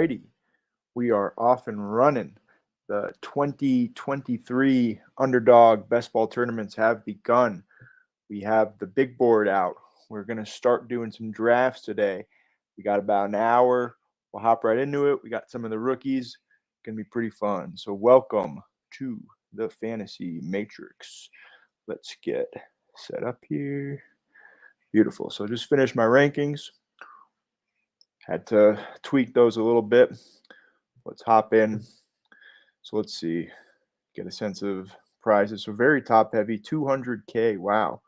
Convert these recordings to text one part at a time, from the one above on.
righty. We are off and running. The 2023 Underdog Best Ball tournaments have begun. We have the big board out. We're going to start doing some drafts today. We got about an hour. We'll hop right into it. We got some of the rookies. Going to be pretty fun. So, welcome to the Fantasy Matrix. Let's get set up here. Beautiful. So, just finished my rankings. Had to tweak those a little bit. Let's hop in. So let's see, get a sense of prizes. So very top heavy, 200K. Wow,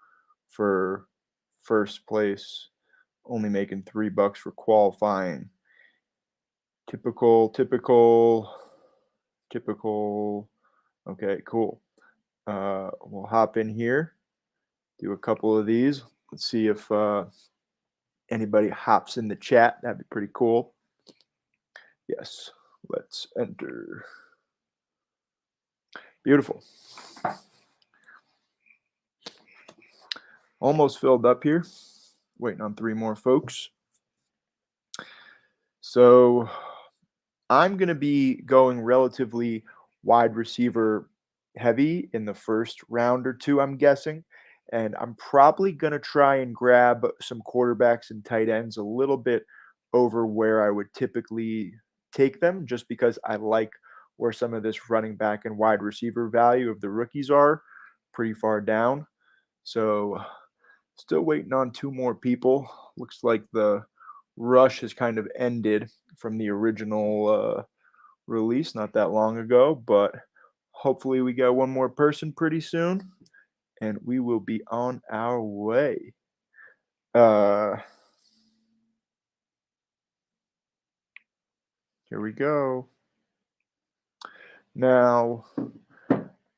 for first place, only making $3 for qualifying. Typical. Okay, cool. We'll hop in here, do a couple of these. Let's see if anybody hops in the chat. That'd be pretty cool. Yes, let's enter. Beautiful. Almost filled up here. Waiting on 3 more folks. So I'm going to be going relatively wide receiver heavy in the first round or two, I'm guessing. And I'm probably going to try and grab some quarterbacks and tight ends a little bit over where I would typically take them, just because I like where some of this running back and wide receiver value of the rookies are pretty far down. So still waiting on 2 more people. Looks like the rush has kind of ended from the original release not that long ago, but hopefully we got 1 more person pretty soon and we will be on our way. Here we go. Now,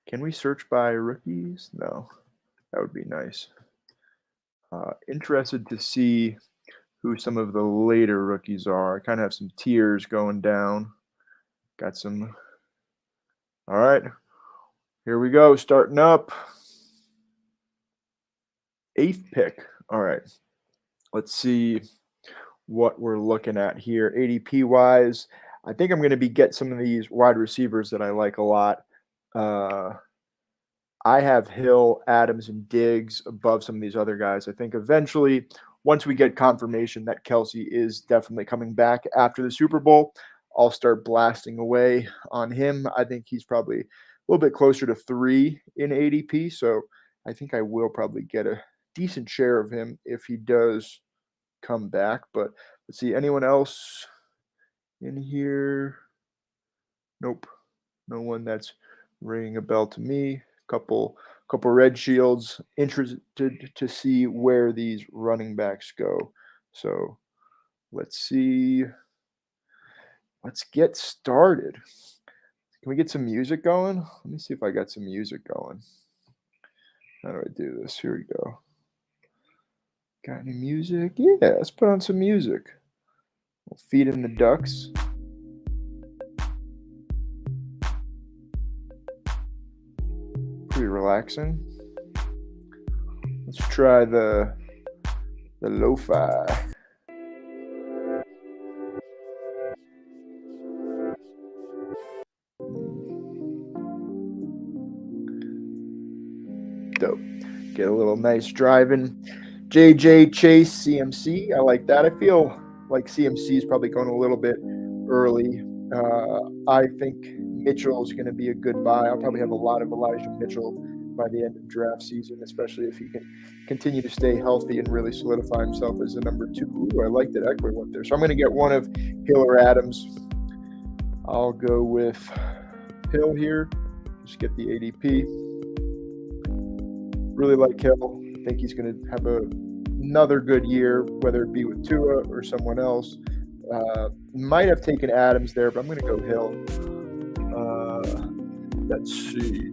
can we search by rookies? No, that would be nice. Interested to see who some of the later rookies are. I kind of have some tiers going down. Got some. All right, here we go. Starting up. 8th pick. All right, let's see what we're looking at here. ADP wise, I think I'm going to get some of these wide receivers that I like a lot. I have Hill, Adams, and Diggs above some of these other guys. I think eventually, once we get confirmation that Kelsey is definitely coming back after the Super Bowl, I'll start blasting away on him. I think he's probably a little bit closer to 3 in ADP, so I think I will probably get a decent share of him if he does come back. But let's see, anyone else in here? Nope, no one that's ringing a bell to me. Couple red shields. Interested to see where these running backs go. So let's see. Let's get started. Can we get some music going? Let me see if I got some music going. How do I do this? Here we go. Got any music? Yeah, let's put on some music. We'll feed in the ducks. Pretty relaxing. Let's try the lo-fi. Dope. Get a little nice driving. JJ Chase CMC. I like that. I feel like CMC is probably going a little bit early. I think Mitchell is going to be a good buy. I'll probably have a lot of Elijah Mitchell by the end of draft season, especially if he can continue to stay healthy and really solidify himself as the number 2. Ooh, I like that Eckler went there. So I'm going to get one of Hill or Adams. I'll go with Hill here. Just get the ADP. Really like Hill. I think he's going to have another good year, whether it be with Tua or someone else. Might have taken Adams there, but I'm going to go Hill. Let's see.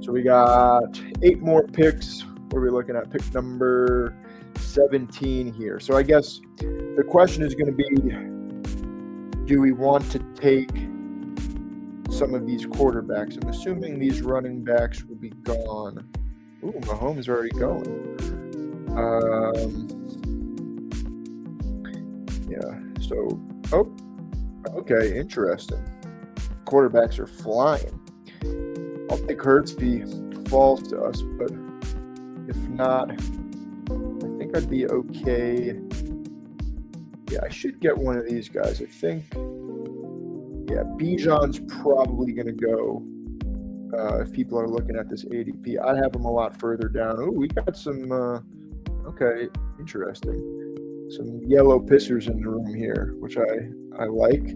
So we got 8 more picks. What are we looking at? Pick number 17 here. So I guess the question is going to be, do we want to take some of these quarterbacks? I'm assuming these running backs will be gone. Ooh, Mahomes is already going. Yeah. So, Okay, interesting. Quarterbacks are flying. I'll take Hurts if he falls to us, but if not, I think I'd be okay. Yeah, I should get one of these guys. I think, yeah, Bijan's probably going to go if people are looking at this ADP. I have him a lot further down. Oh, we got some, okay, interesting. Some yellow pissers in the room here, which I like.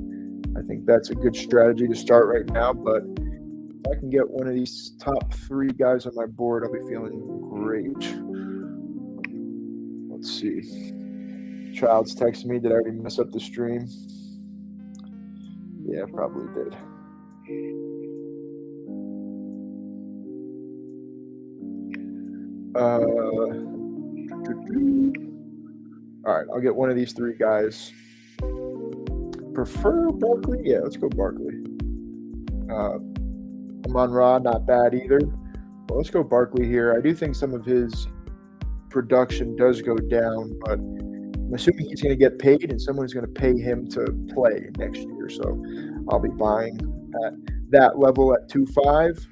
I think that's a good strategy to start right now, but if I can get one of these top 3 guys on my board, I'll be feeling great. Let's see. Child's texting me. Did I already mess up the stream? Yeah, probably did. All right, I'll get one of these 3 guys. Prefer Barkley? Yeah, let's go Barkley. Amon-Ra, not bad either. Well, let's go Barkley here. I do think some of his production does go down, but I'm assuming he's going to get paid and someone's going to pay him to play next year. So I'll be buying at that level at 2.5.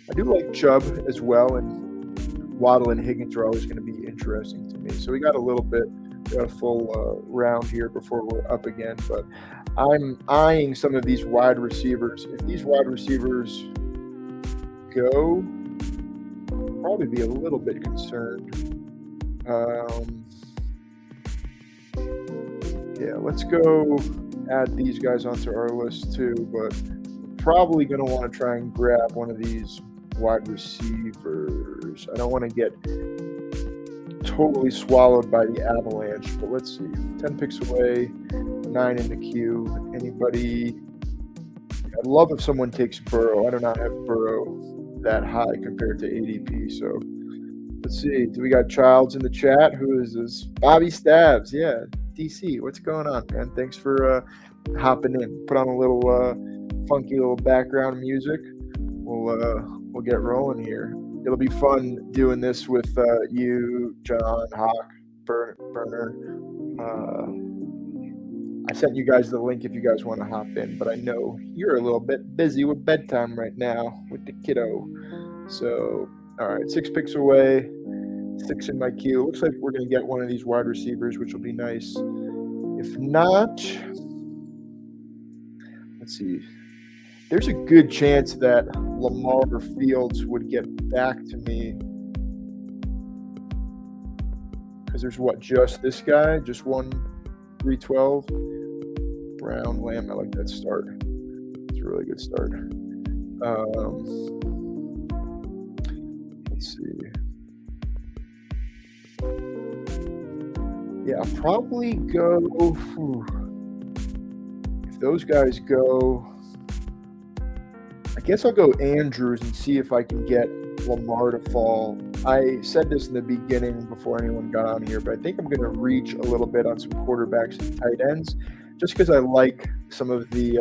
I do like Chubb as well, and Waddle and Higgins are always going to be interesting to me. So we got a little bit, we got a full round here before we're up again. But I'm eyeing some of these wide receivers. If these wide receivers go, I'll probably be a little bit concerned. Yeah, let's go add these guys onto our list too, but probably going to want to try and grab one of these wide receivers. I don't want to get totally swallowed by the avalanche, but let's see. 10 picks away, 9 in the queue. Anybody? I'd love if someone takes Burrow. I do not have Burrow that high compared to ADP, so let's see. Do we got Childs in the chat? Who is this? Bobby Stabs. Yeah, DC. What's going on, man? Thanks for hopping in. Put on a little funky little background music. We'll get rolling here. It'll be fun doing this with you, John, Hawk, Burner. I sent you guys the link if you guys want to hop in, but I know you're a little bit busy with bedtime right now with the kiddo. So, all right, 6 picks away, 6 in my queue. Looks like we're going to get one of these wide receivers, which will be nice. If not, let's see. There's a good chance that Lamar or Fields would get back to me because there's just this guy, just one 312. Brown, Lamb, I like that start. It's a really good start. Let's see. Yeah, I'll probably go. If those guys go, I guess I'll go Andrews and see if I can get Lamar to fall. I said this in the beginning before anyone got on here, but I think I'm going to reach a little bit on some quarterbacks and tight ends just because I like some of the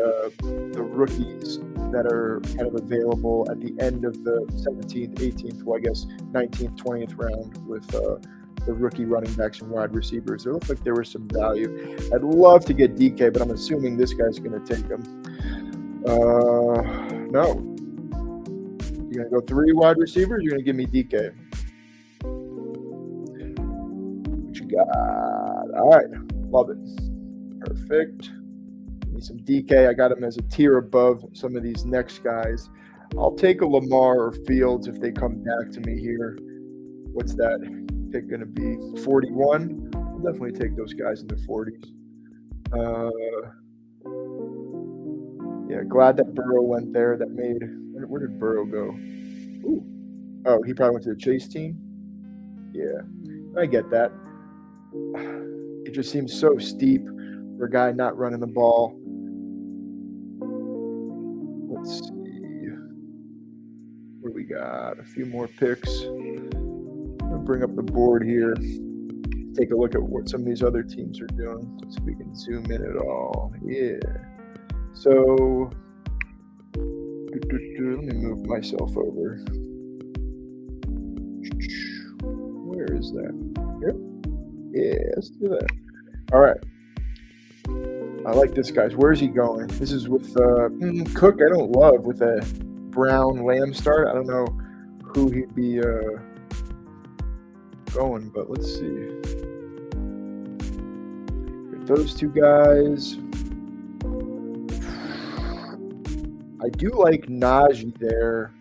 rookies that are kind of available at the end of the 17th, 18th, well, I guess 19th, 20th round with the rookie running backs and wide receivers. It looked like there was some value. I'd love to get DK, but I'm assuming this guy's going to take him. No. You're going to go 3 wide receivers? You're going to give me DK. What you got? All right. Love it. Perfect. Give me some DK. I got him as a tier above some of these next guys. I'll take a Lamar or Fields if they come back to me here. What's that pick going to be? 41? I'll definitely take those guys in the 40s. Yeah, glad that Burrow went there. That made – where did Burrow go? Ooh. Oh, he probably went to the Chase team? Yeah, I get that. It just seems so steep for a guy not running the ball. Let's see. What do we got? A few more picks. I'm going to bring up the board here. Take a look at what some of these other teams are doing so we can zoom in at all. Yeah. So, let me move myself over. Where is that? Here? Yeah, let's do that. All right. I like this guy's. Where's he going? This is with Cook. I don't love with a Brown Lamb start. I don't know who he'd be going, but let's see. With those two guys, I do like Najee there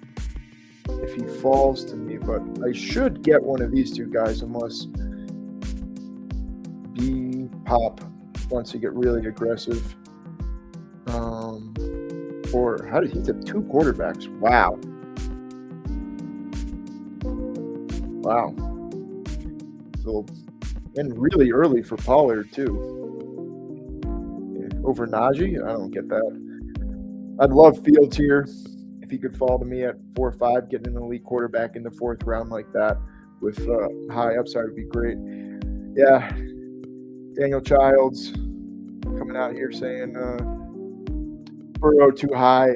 if he falls to me, but I should get one of these two guys unless B Pop wants to get really aggressive. Or how did he have 2 quarterbacks? Wow. So, and really early for Pollard too. Yeah, over Najee, I don't get that. I'd love Fields here if he could fall to me at 4 or 5, getting an elite quarterback in the 4th round like that with high upside would be great. Yeah, Daniel Childs coming out here saying Burrow too high,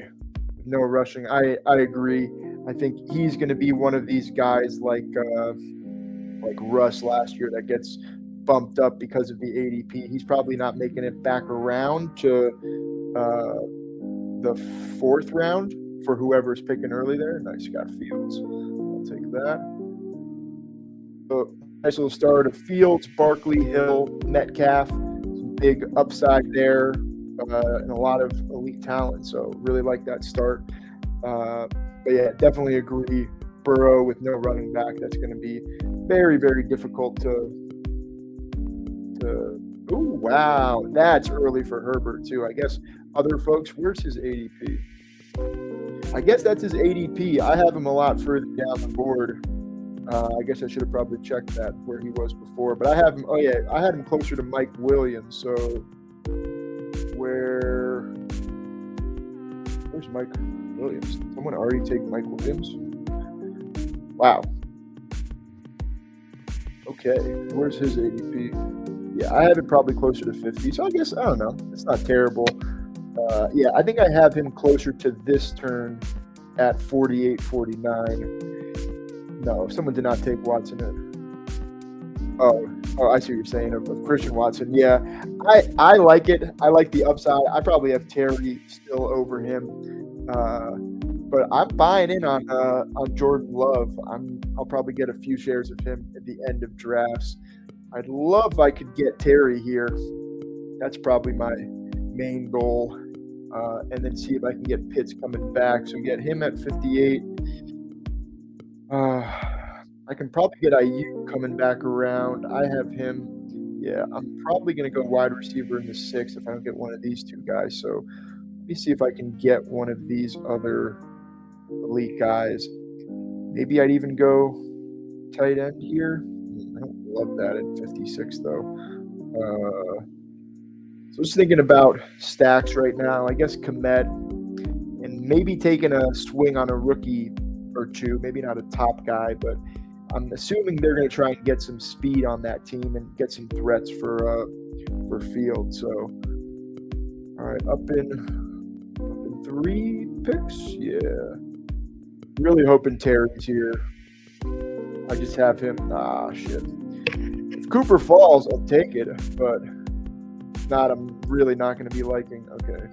no rushing. I agree. I think he's going to be one of these guys like Russ last year that gets bumped up because of the ADP. He's probably not making it back around to the 4th round for whoever's picking early there. Nice, got Fields. I'll take that. So, nice little start of Fields, Barkley, Hill, Metcalf. Some big upside there and a lot of elite talent. So really like that start. But yeah, definitely agree. Burrow with no running back, that's going to be very, very difficult to. Ooh, wow, that's early for Herbert too. I guess other folks, where's his ADP? I guess that's his ADP. I have him a lot further down the board. I guess I should have probably checked that where he was before. But I have him. Oh yeah, I had him closer to Mike Williams. So where's Mike Williams? Someone already take Mike Williams? Wow. Okay, where's his ADP? Yeah, I have it probably closer to 50. So I guess, I don't know. It's not terrible. Yeah, I think I have him closer to this turn at 48, 49. No, someone did not take Watson in. Oh, I see what you're saying of Christian Watson. Yeah, I like it. I like the upside. I probably have Terry still over him. But I'm buying in on Jordan Love. I'll probably get a few shares of him at the end of drafts. I'd love if I could get Terry here. That's probably my main goal. And then see if I can get Pitts coming back. So get him at 58. I can probably get Ayuk coming back around. I have him. Yeah, I'm probably going to go wide receiver in the 6th if I don't get one of these two guys. So let me see if I can get one of these other elite guys. Maybe I'd even go tight end here. I don't love that at 56 though. So just thinking about stacks right now. I guess Komet and maybe taking a swing on a rookie or two. Maybe not a top guy, but I'm assuming they're going to try and get some speed on that team and get some threats for Field. So all right, up in 3 picks. Yeah. Really hoping Terry's here. I just have him. Shit. If Cooper falls, I'll take it. But if not, I'm really not going to be liking. Okay.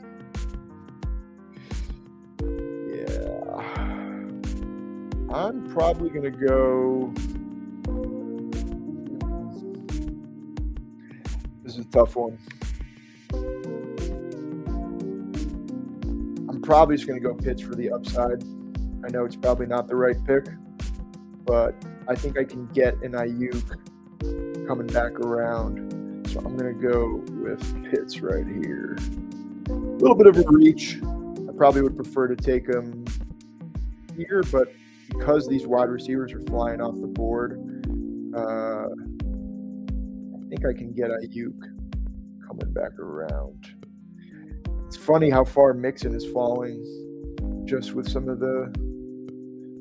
Yeah. I'm probably going to go. This is a tough one. I'm probably just going to go Pitts for the upside. I know it's probably not the right pick, but I think I can get an Ayuk coming back around. So I'm going to go with Pitts right here. A little bit of a reach. I probably would prefer to take him here, but because these wide receivers are flying off the board, I think I can get Ayuk coming back around. It's funny how far Mixon is falling just with some of the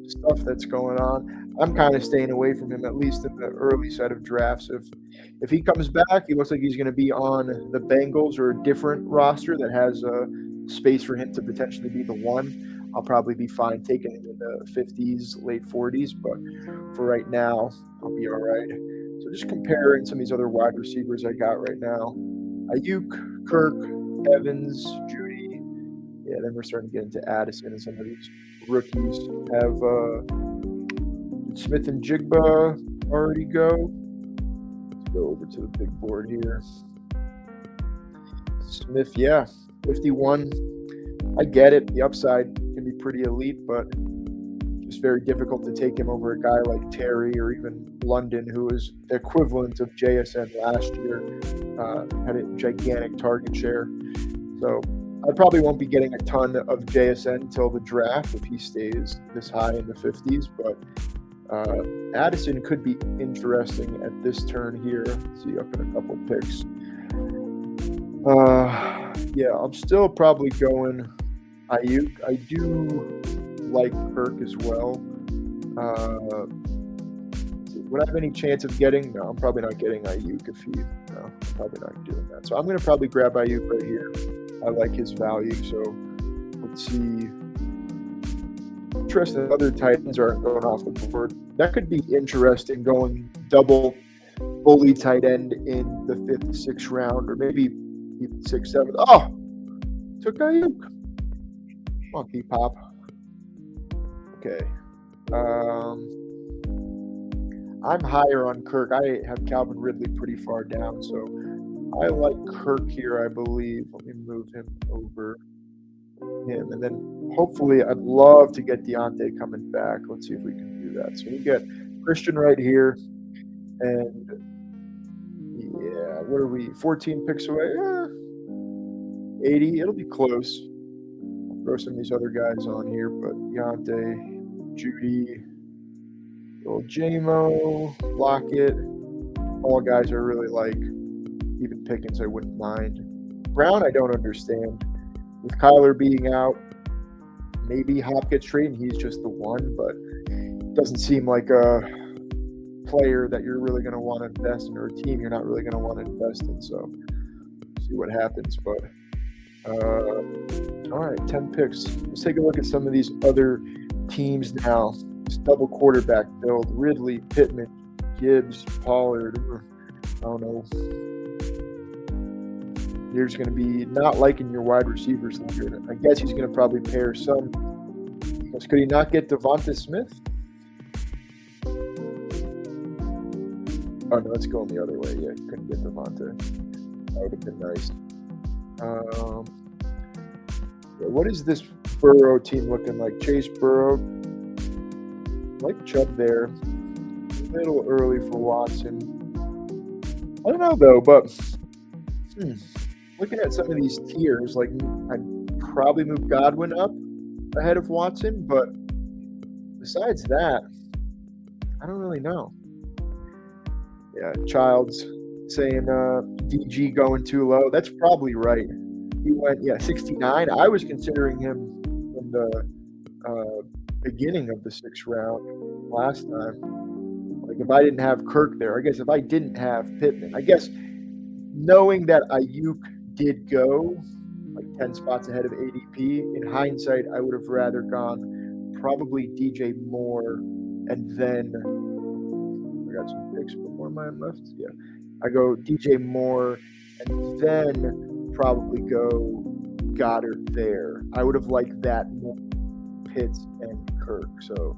stuff that's going on. I'm kind of staying away from him, at least in the early set of drafts. If he comes back, he looks like he's going to be on the Bengals or a different roster that has space for him to potentially be the one. I'll probably be fine taking him in the 50s, late 40s, but for right now, I'll be all right. So just comparing some of these other wide receivers I got right now. Ayuk, Kirk, Evans, Judy. Yeah, then we're starting to get into Addison, and some of these rookies have did Smith and Jigba already go? Let's go over to the big board here. Smith, yeah, 51. I get it. The upside can be pretty elite, but just very difficult to take him over a guy like Terry or even London, who was the equivalent of JSN last year, had a gigantic target share. So I probably won't be getting a ton of JSN until the draft if he stays this high in the 50s, but Addison could be interesting at this turn here. Let's see, up in a couple picks. Yeah, I'm still probably going Ayuk. I do like Kirk as well. Would I have any chance of getting? No, I'm probably not getting Ayuk no, I'm probably not doing that. So I'm going to probably grab Ayuk right here. I like his value. So let's see. Interesting. Other Titans aren't going off the board. That could be interesting going double bully tight end in the 5th, 6th round, or maybe even 6th, 7th. Oh, took Ayuk. Monkey pop. Okay. I'm higher on Kirk. I have Calvin Ridley pretty far down, so I like Kirk here, I believe. Let me move him over him. And then hopefully I'd love to get Deontay coming back. Let's see if we can do that. So we get Christian right here. And yeah, what are we? 14 picks away? 80. It'll be close. I'll throw some of these other guys on here, but Deontay, Judy, old JMO, Lockett, all guys I really like. Even Pickens, I wouldn't mind. Brown, I don't understand. With Kyler being out, maybe Hop gets traded and he's just the one, but it doesn't seem like a player that you're really going to want to invest in, or a team you're not really going to want to invest in. So see what happens. But all right, 10 picks. Let's take a look at some of these other teams now. This double quarterback build: Ridley, Pittman, Gibbs, Pollard. I don't know. You're just going to be not liking your wide receivers here. I guess he's going to probably pair some. Could he not get Devonta Smith? Oh, no, let's go the other way. Yeah, he couldn't get Devonta. That would have been nice. Yeah, what is this Burrow team looking like? Chase Burrow. I like Chubb there. A little early for Watson. I don't know, though, but looking at some of these tiers, like I'd probably move Godwin up ahead of Watson, but besides that, I don't really know. Yeah, Child's saying DG going too low. That's probably right. He went, 69. I was considering him in the beginning of the 6th round last time. Like if I didn't have Kirk there, I guess if I didn't have Pittman, I guess knowing that Ayuk did go like 10 spots ahead of ADP, in hindsight, I would have rather gone probably DJ Moore, and then I got some picks before mine left. Yeah, I go DJ Moore, and then probably go Goddard there. I would have liked that more, Pitts and Kirk. So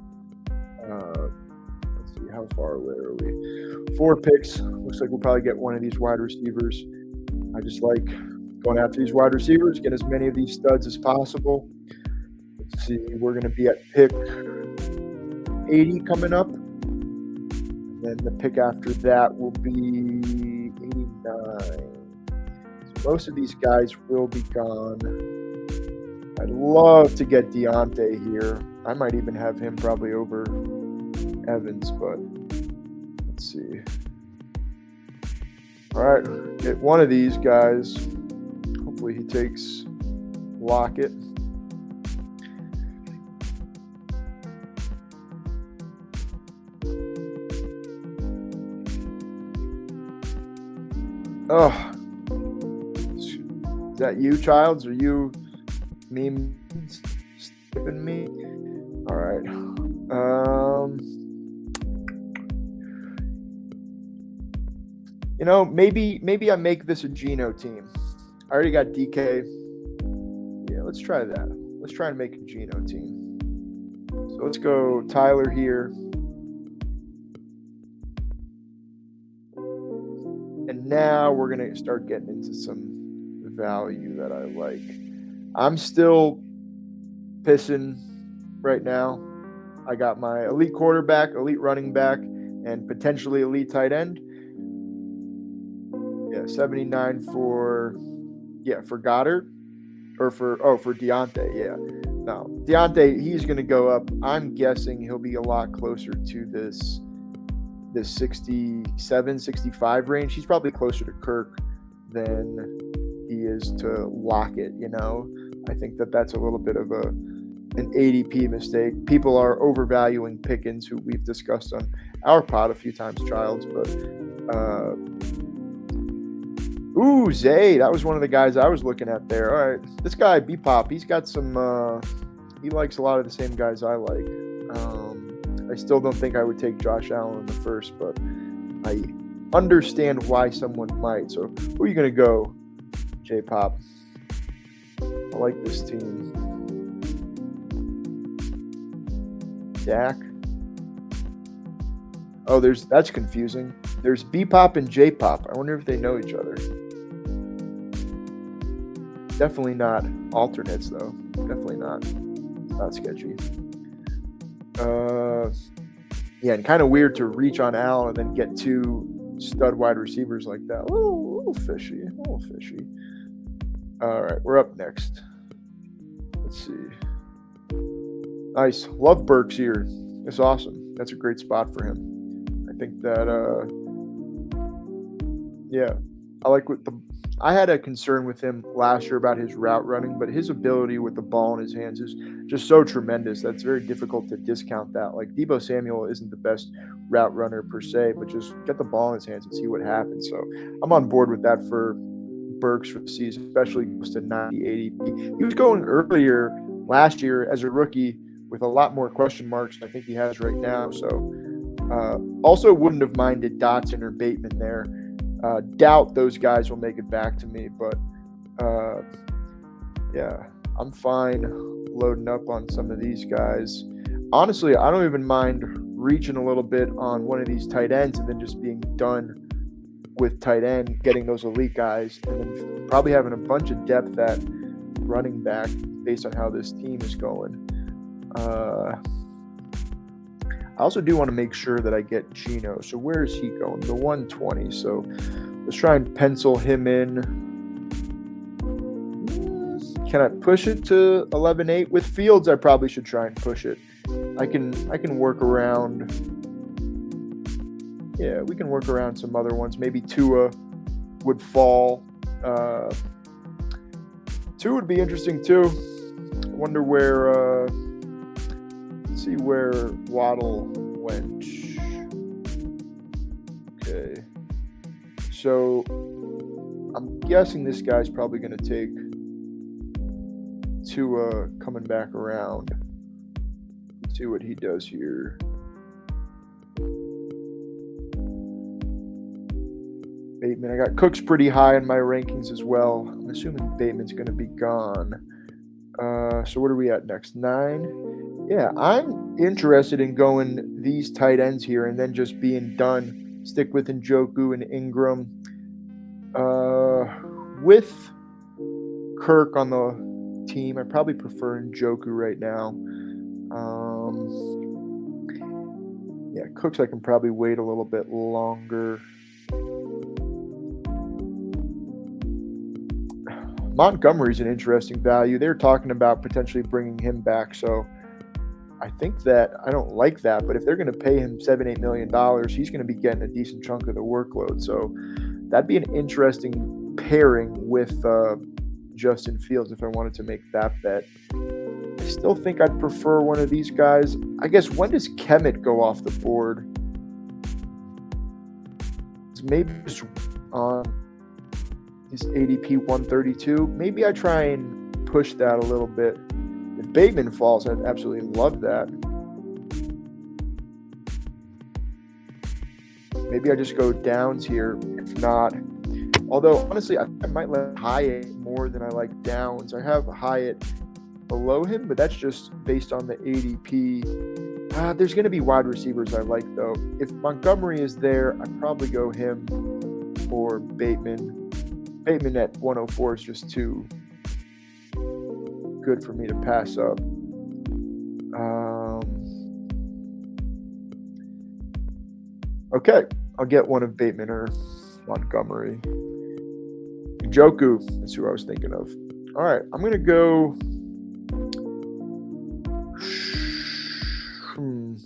let's see, how far away are we? 4 picks. Looks like we'll probably get one of these wide receivers. I just like going after these wide receivers, get as many of these studs as possible. Let's see, we're going to be at pick 80 coming up. And then the pick after that will be 89. So most of these guys will be gone. I'd love to get Deontay here. I might even have him probably over Evans, but let's see. All right, get one of these guys. Hopefully he takes Lockett. Oh, is that you, Childs? Are you skipping me? All right. Maybe I make this a Geno team. I already got DK. Yeah, let's try that. Let's try and make a Geno team. So let's go Tyler here. And now we're going to start getting into some value that I like. I'm still pissing right now. I got my elite quarterback, elite running back, and potentially elite tight end. Yeah, 79 for Goddard. Or for Deontay, yeah. No, Deontay, he's going to go up. I'm guessing he'll be a lot closer to this 67, 65 range. He's probably closer to Kirk than he is to Lockett, you know. I think that's a little bit of an ADP mistake. People are overvaluing Pickens, who we've discussed on our pod a few times, Childs, but Zay, that was one of the guys I was looking at there. All right, this guy, B-Pop, he's got some he likes a lot of the same guys I like. I still don't think I would take Josh Allen in the first, but I understand why someone might. So who are you going to go, J-Pop? I like this team. Dak. Oh, that's confusing. There's B-Pop and J-Pop. I wonder if they know each other. Definitely not alternates, though. Definitely not. It's not sketchy. Yeah, and kind of weird to reach on Allen and then get two stud wide receivers like that. A little fishy. All right, we're up next. Let's see. Nice. Love Burks here. It's awesome. That's a great spot for him. I think that, yeah, I like I had a concern with him last year about his route running, but his ability with the ball in his hands is just so tremendous. That's very difficult to discount that. Like, Deebo Samuel isn't the best route runner per se, but just get the ball in his hands and see what happens. So I'm on board with that for Burks for the season, especially close to 90 ADP. He was going earlier last year as a rookie with a lot more question marks than I think he has right now. So also wouldn't have minded Dotson or Bateman there. Doubt those guys will make it back to me, but yeah, I'm fine loading up on some of these guys. Honestly, I don't even mind reaching a little bit on one of these tight ends and then just being done with tight end, getting those elite guys, and then probably having a bunch of depth at running back based on how this team is going. I also do want to make sure that I get Geno. So where is he going? The 120. So let's try and pencil him in. Can I push it to 11.8? With Fields, I probably should try and push it. I can work around. Yeah, we can work around some other ones. Maybe Tua would fall. Tua would be interesting too. I wonder where. Let's see where Waddle went. Okay. So I'm guessing this guy's probably going to take Tua coming back around. Let's see what he does here. Bateman. I got Cooks pretty high in my rankings as well. I'm assuming Bateman's going to be gone. So what are we at next? 9? Yeah, I'm interested in going these tight ends here and then just being done. Stick with Njoku and Ingram. With Kirk on the team, I probably prefer Njoku right now. Yeah, Cooks I can probably wait a little bit longer. Montgomery's an interesting value. They're talking about potentially bringing him back, so I think that I don't like that, but if they're going to pay him $7-8 million, he's going to be getting a decent chunk of the workload. So that'd be an interesting pairing with Justin Fields if I wanted to make that bet. I still think I'd prefer one of these guys. I guess, when does Kemet go off the board? Maybe just on his ADP 132. Maybe I try and push that a little bit. If Bateman falls, I'd absolutely love that. Maybe I just go downs here. If not, Although, honestly, I might like Hyatt more than I like Downs. I have Hyatt below him, but that's just based on the ADP. There's going to be wide receivers I like, though. If Montgomery is there, I'd probably go him or Bateman. Bateman at 104 is just too good for me to pass up. Okay, I'll get one of Bateman or Montgomery. Njoku, that's who I was thinking of. All right, I'm going to go... You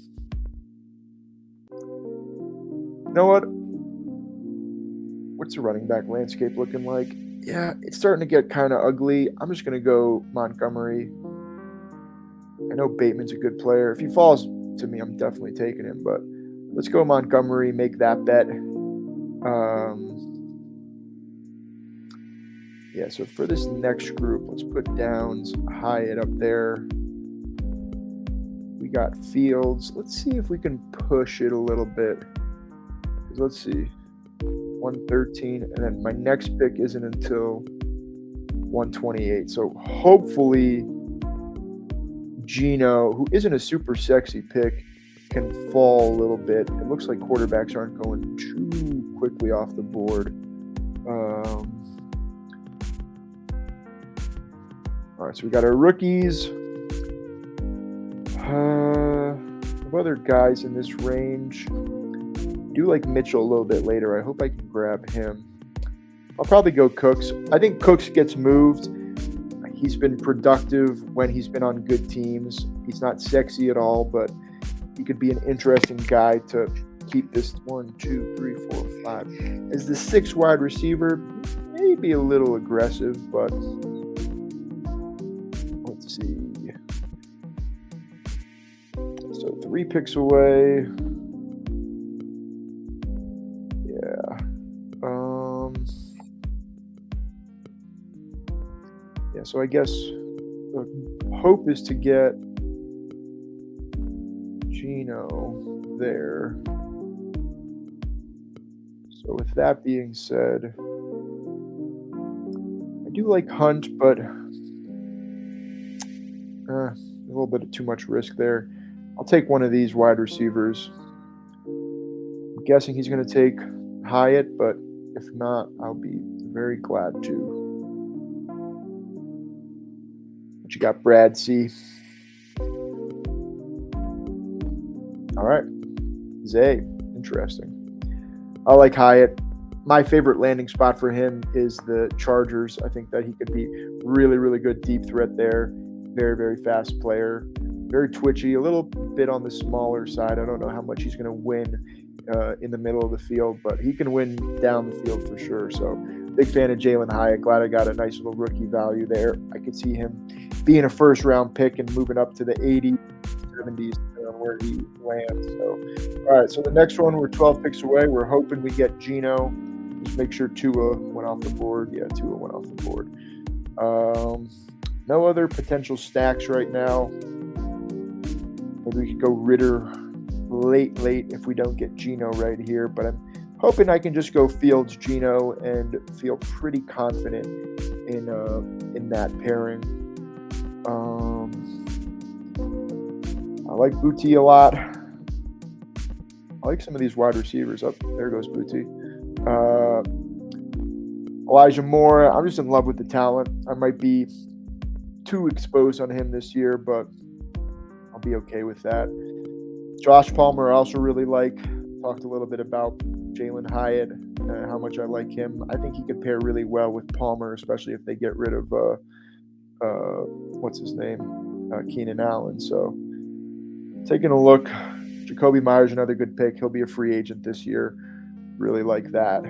know what? What's the running back landscape looking like? Yeah, it's starting to get kind of ugly. I'm just going to go Montgomery. I know Bateman's a good player. If he falls to me, I'm definitely taking him. But let's go Montgomery, make that bet. Yeah, so for this next group, let's put Downs, Hyatt up there. We got Fields. Let's see if we can push it a little bit. Let's see. 113, and then my next pick isn't until 128. So hopefully Geno, who isn't a super sexy pick, can fall a little bit. It looks like quarterbacks aren't going too quickly off the board. All right, so we got our rookies. Other guys in this range. I do like Mitchell a little bit later. I hope I can grab him. I'll probably go Cooks. I think Cooks gets moved. He's been productive when he's been on good teams. He's not sexy at all, but he could be an interesting guy to keep this 1, 2, 3, 4, 5. As the 6th wide receiver, maybe a little aggressive, but let's see. So 3 picks away. So I guess the hope is to get Geno there. So with that being said, I do like Hunt, but a little bit of too much risk there. I'll take one of these wide receivers. I'm guessing he's going to take Hyatt, but if not, I'll be very glad to. What you got, Brad C? All right. Zay. Interesting. I like Hyatt. My favorite landing spot for him is the Chargers. I think that he could be really, really good deep threat there. Very, very fast player. Very twitchy. A little bit on the smaller side. I don't know how much he's going to win in the middle of the field, but he can win down the field for sure. So big fan of Jalen Hyatt. Glad I got a nice little rookie value there. I could see him being a first-round pick and moving up to the 80s, 70s, depending on where he lands. So, all right, so the next one, we're 12 picks away. We're hoping we get Geno. Just make sure Tua went off the board. Yeah, Tua went off the board. No other potential stacks right now. Maybe we could go Ritter late if we don't get Geno right here. But I'm hoping I can just go Fields, Geno, and feel pretty confident in that pairing. I like Booty a lot. I like some of these wide receivers. Oh, there goes Booty. Elijah Moore. I'm just in love with the talent. I might be too exposed on him this year, but I'll be okay with that. Josh Palmer I also really like. Talked a little bit about Jalen Hyatt, how much I like him. I think he could pair really well with Palmer, especially if they get rid of what's his name, Keenan Allen. So taking a look, Jacoby Myers, another good pick. He'll be a free agent this year. Really like that.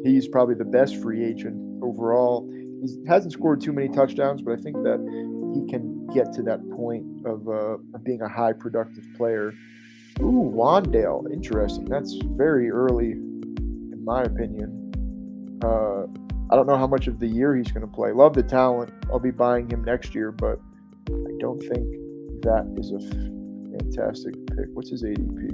He's probably the best free agent overall. He hasn't scored too many touchdowns, but I think that he can get to that point of being a high productive player. Ooh, Wandale. Interesting. That's very early, in my opinion. I don't know how much of the year he's going to play. Love the talent. I'll be buying him next year, but I don't think that is a fantastic pick. What's his ADP?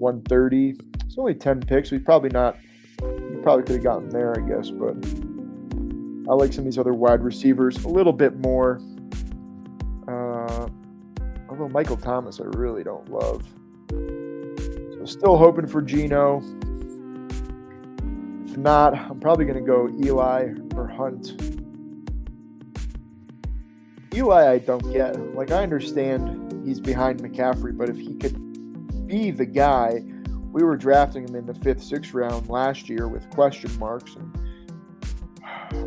130. It's only 10 picks, so he's probably not. You probably could have gotten there, I guess, but I like some of these other wide receivers a little bit more. Although Michael Thomas, I really don't love. So still hoping for Geno. If not, I'm probably going to go Eli or Hunt. Eli, I don't get. Like, I understand he's behind McCaffrey, but if he could be the guy, we were drafting him in the 5th, 6th round last year with question marks, and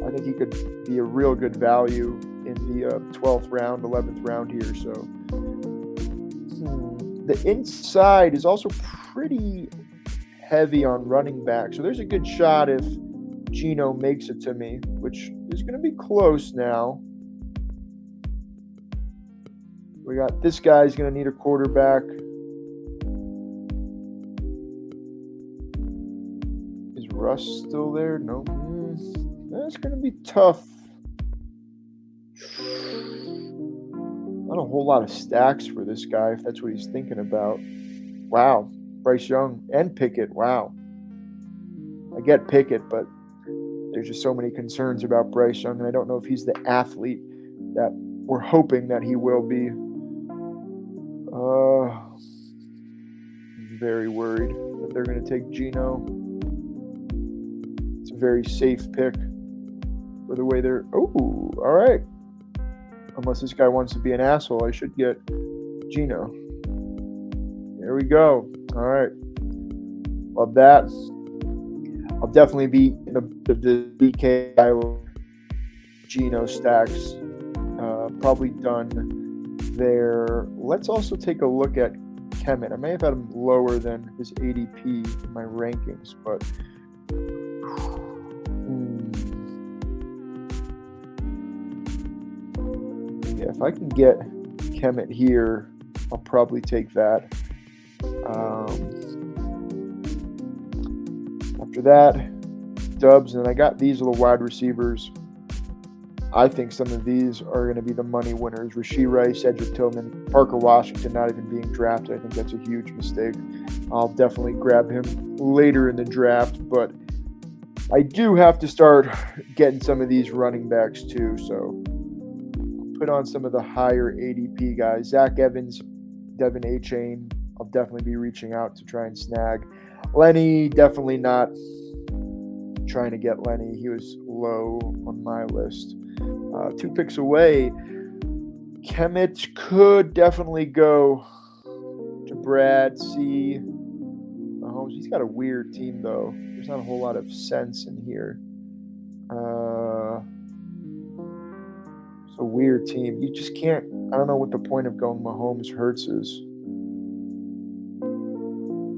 I think he could be a real good value in the 12th round, 11th round here. So the inside is also pretty heavy on running back. So there's a good shot if Geno makes it to me, which is going to be close now. We got this guy's going to need a quarterback. Is Russ still there? No. That's going to be tough. Not a whole lot of stacks for this guy, if that's what he's thinking about. Wow. Bryce Young and Pickett. Wow. I get Pickett, but there's just so many concerns about Bryce Young, and I don't know if he's the athlete that we're hoping that he will be. I'm very worried that they're going to take Geno. It's a very safe pick for the way they're... Oh, all right. Unless this guy wants to be an asshole, I should get Geno. There we go. All right. Love that. I'll definitely be in the DK Geno stacks. Probably done there. Let's also take a look at Kemet. I may have had him lower than his ADP in my rankings, but yeah, if I can get Kemet here, I'll probably take that. After that, Dubs, and I got these little wide receivers. I think some of these are going to be the money winners. Rashee Rice, Cedric Tillman, Parker Washington not even being drafted. I think that's a huge mistake. I'll definitely grab him later in the draft, but I do have to start getting some of these running backs too. So I'll put on some of the higher ADP guys. Zach Evans, Devin Achane, I'll definitely be reaching out to try and snag. Lenny, definitely not trying to get Lenny. He was low on my list. 2 picks away. Kemet could definitely go to Brad C. Mahomes. He's got a weird team, though. There's not a whole lot of sense in here. It's a weird team. You just can't. I don't know what the point of going Mahomes Hurts is.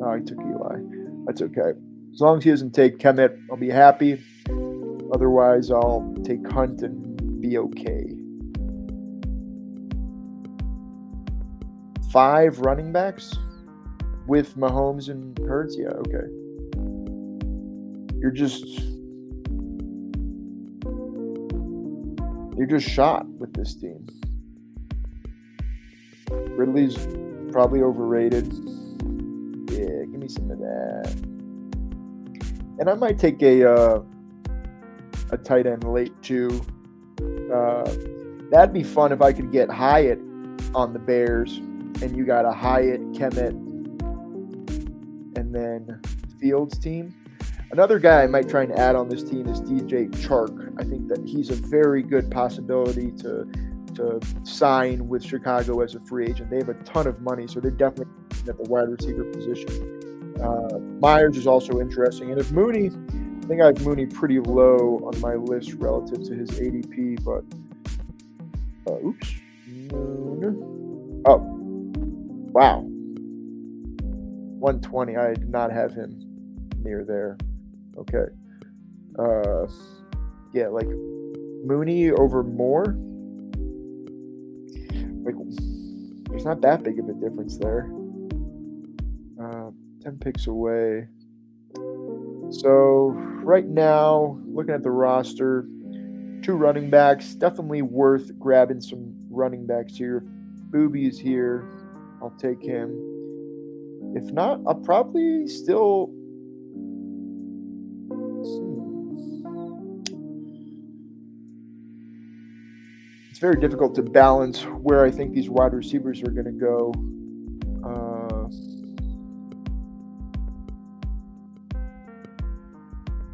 Oh, I took Eli. That's okay. As long as he doesn't take Kemet, I'll be happy. Otherwise, I'll take Hunt and be okay. 5 running backs with Mahomes and Hurts? Yeah, okay. You're just shot with this team. Ridley's probably overrated. Yeah, give me some of that. And I might take a tight end late too. That'd be fun if I could get Hyatt on the Bears, and you got a Hyatt, Kemet, and then Fields team. Another guy I might try and add on this team is DJ Chark. I think that he's a very good possibility to sign with Chicago as a free agent. They have a ton of money, so they're definitely at the wide receiver position. Myers is also interesting. And if Mooney, I think I have Mooney pretty low on my list relative to his ADP, but oops. Oh, wow. 120. I did not have him near there. Okay. Yeah, like Mooney over Moore. Like, there's not that big of a difference there. 10 picks away. So right now, looking at the roster, 2 running backs. Definitely worth grabbing some running backs here. Booby is here. I'll take him. If not, I'll probably still. It's very difficult to balance where I think these wide receivers are going to go.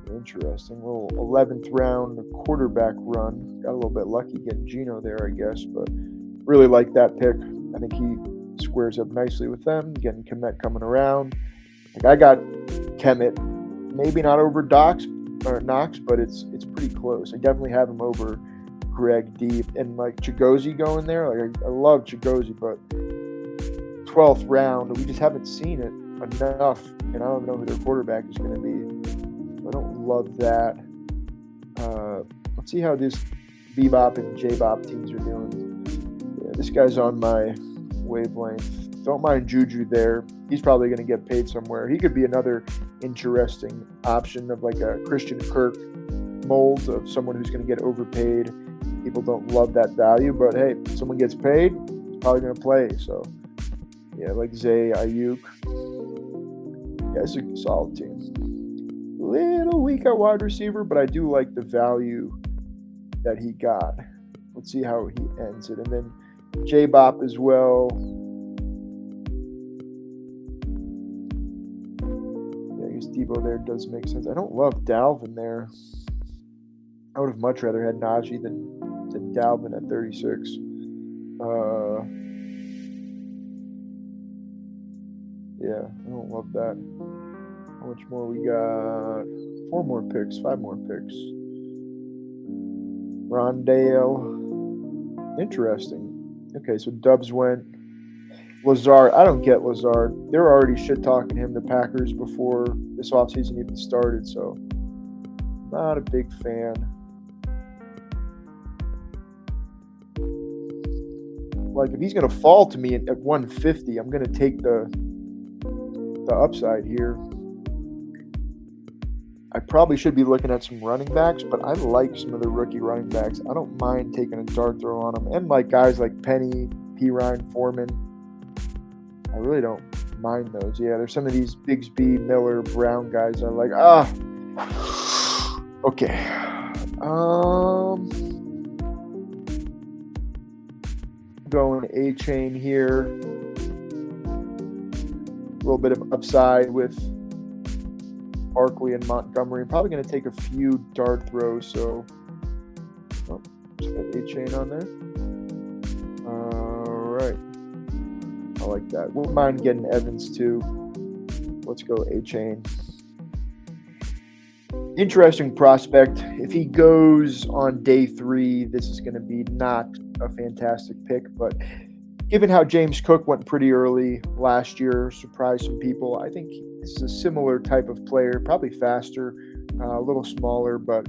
Interesting. Little 11th round quarterback run. Got a little bit lucky getting Geno there, I guess, but really like that pick. I think he squares up nicely with them. Getting Kemet coming around. Like I got Kemet, maybe not over Knox, but it's pretty close. I definitely have him over Greg Deep and like Chigozie going there. Like I love Chigozie, but 12th round, we just haven't seen it enough, and I don't know who their quarterback is going to be. I don't love that. Let's see how this Bebop and J-Bop teams are doing. Yeah, this guy's on my wavelength. Don't mind Juju there. He's probably going to get paid somewhere. He could be another interesting option of like a Christian Kirk mold of someone who's going to get overpaid. People don't love that value, but hey, if someone gets paid, he's probably going to play. So, yeah, like Zay, Ayuk. Yeah, it's a solid team. Little weak at wide receiver, but I do like the value that he got. Let's see how he ends it. And then J-Bop as well. Yeah, I guess Debo there does make sense. I don't love Dalvin there. I would have much rather had Najee than Dalvin at 36. Yeah, I don't love that. How much more we got? 5 more picks. Rondale. Interesting. Okay, so Dubs went. Lazard. I don't get Lazard. They were already shit-talking him, the Packers, before this offseason even started, so not a big fan. Like, if he's going to fall to me at 150, I'm going to take the upside here. I probably should be looking at some running backs, but I like some of the rookie running backs. I don't mind taking a dart throw on them. And like guys like Penny, P. Ryan, Foreman, I really don't mind those. Yeah, there's some of these Bigsby, Miller, Brown guys I like. Okay. Going A-Chain here. A little bit of upside with Barkley and Montgomery. I'm probably going to take a few dart throws, so just got A-Chain on there. All right. I like that. Wouldn't mind getting Evans too. Let's go A-Chain. Interesting prospect. If he goes on day 3, this is going to be not a fantastic pick, but given how James Cook went pretty early last year, surprised some people, I think this is a similar type of player, probably faster, a little smaller, but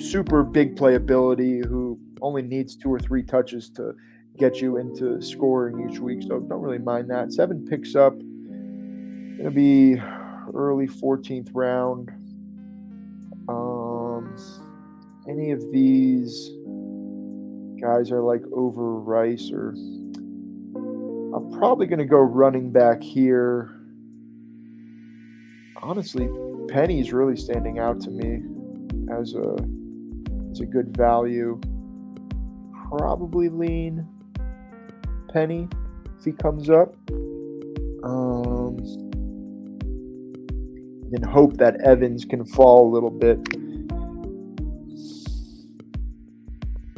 super big playability, who only needs 2 or 3 touches to get you into scoring each week, so don't really mind that. 7 picks up, going to be early 14th round. Any of these guys are like over Rice, or I'm probably going to go running back here. Honestly, Penny's really standing out to me as a good value. Probably lean Penny if he comes up. And hope that Evans can fall a little bit.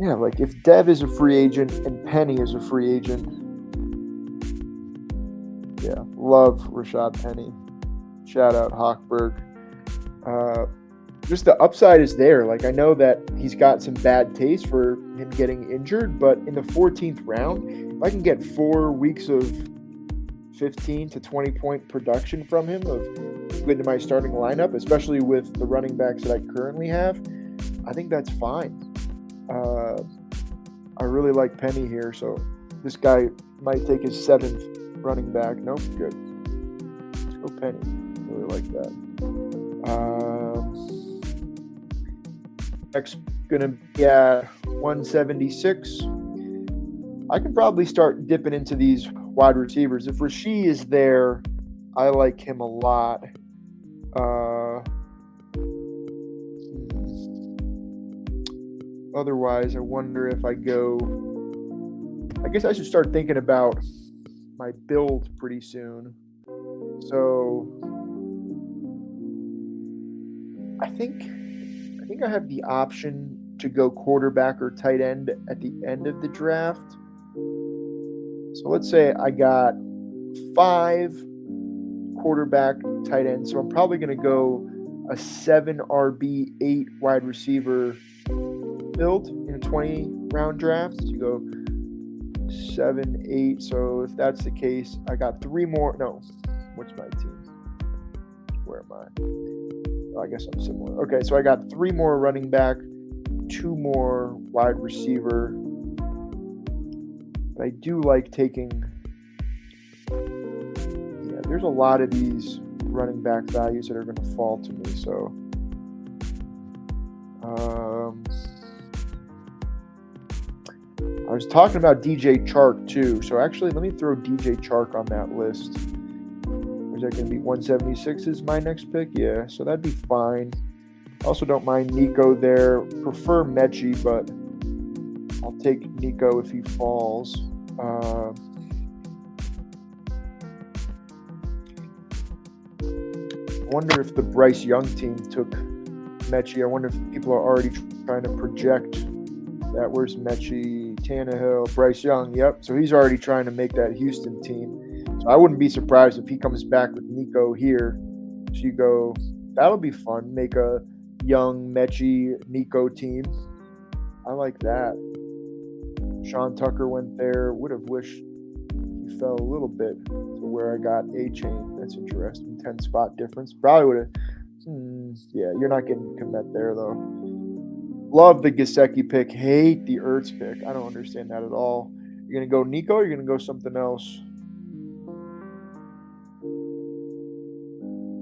Yeah, like if Dev is a free agent and Penny is a free agent, yeah, love Rashad Penny. Shout out Hochberg. Just the upside is there. Like, I know that he's got some bad taste for him getting injured, but in the 14th round, if I can get 4 weeks of 15 to 20 point production from him of into my starting lineup, especially with the running backs that I currently have, I think that's fine. I really like Penny here, so this guy might take his 7th running back. Nope, good. Let's go Penny. Really like that. Next gonna be at 176. I can probably start dipping into these wide receivers. If Rasheed is there, I like him a lot. Otherwise, I wonder if I guess I should start thinking about my build pretty soon. So I think I have the option to go quarterback or tight end at the end of the draft. So let's say I got 5 quarterback, tight ends. So I'm probably going to go a 7 RB, 8 wide receiver build in a 20 round draft. So you go 7, 8. So if that's the case, I got 3 more. No, what's my team? Where am I? Oh, I guess I'm similar. Okay, so I got 3 more running back, 2 more wide receiver. But I do like taking. Yeah, there's a lot of these running back values that are going to fall to me. So, I was talking about DJ Chark too. So actually, let me throw DJ Chark on that list. Is that going to be 176 is my next pick? Yeah, so that'd be fine. Also don't mind Nico there. Prefer Mechie, but I'll take Nico if he falls. I wonder if the Bryce Young team took Mechie. I wonder if people are already trying to project that. Where's Mechie? Tannehill, Bryce Young. Yep. So he's already trying to make that Houston team. So I wouldn't be surprised if he comes back with Nico here. So you go, that'll be fun. Make a Young, Mechie, Nico team. I like that. Sean Tucker went there. Would have wished he fell a little bit to where I got A-Chain. That's interesting. 10 spot difference. Probably would have. Yeah, you're not getting Komet there, though. Love the Gesicki pick. Hate the Ertz pick. I don't understand that at all. You're going to go Nico or you're going to go something else?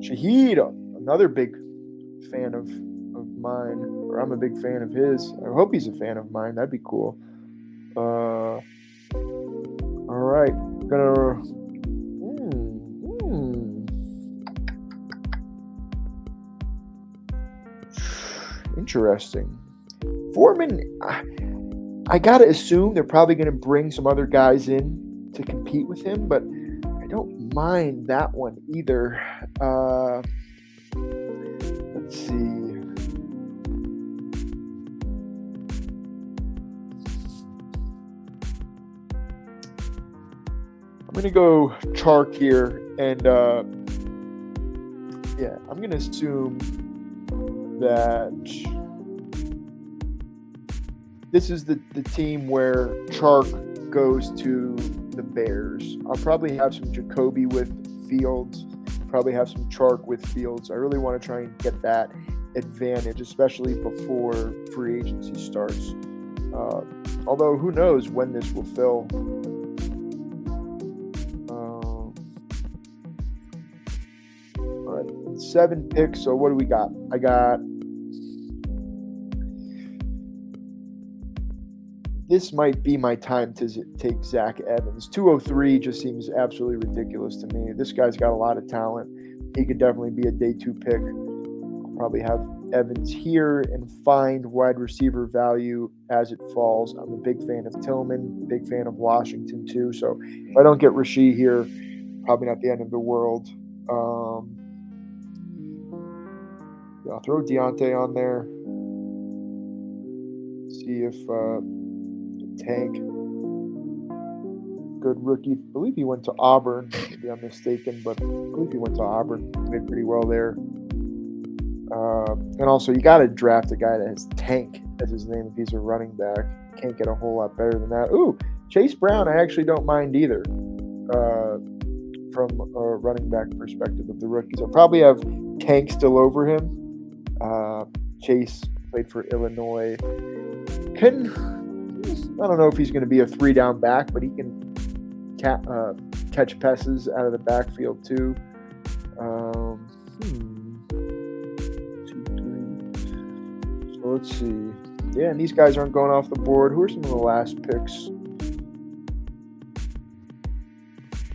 Shaheed, another big fan of mine. Or I'm a big fan of his. I hope he's a fan of mine. That'd be cool. All right. Gonna. Interesting. Foreman, I gotta assume they're probably gonna bring some other guys in to compete with him, but I don't mind that one either. Let's see. I'm gonna go Chark here, and yeah, I'm gonna assume that this is the team where Chark goes to the Bears. I'll probably have some Jacoby with Fields, probably have some Chark with Fields. I really want to try and get that advantage, especially before free agency starts. Although, who knows when this will fill. All right, 7 picks. So what do we got? I got. This might be my time to take Zach Evans. 203 just seems absolutely ridiculous to me. This guy's got a lot of talent. He could definitely be a day 2 pick. I'll probably have Evans here and find wide receiver value as it falls. I'm a big fan of Tillman, big fan of Washington too. So if I don't get Rasheed here, probably not the end of the world. Yeah, I'll throw Deontay on there. See if Tank, good rookie. I believe he went to Auburn. Maybe I'm mistaken, but I believe he went to Auburn. Played pretty well there. And also, you got to draft a guy that has Tank as his name if he's a running back. Can't get a whole lot better than that. Ooh, Chase Brown, I actually don't mind either from a running back perspective of the rookies. I'll probably have Tank still over him. Chase played for Illinois. I don't know if he's going to be a 3-down back, but he can catch passes out of the backfield too. 2, 3. So let's see. Yeah, and these guys aren't going off the board. Who are some of the last picks?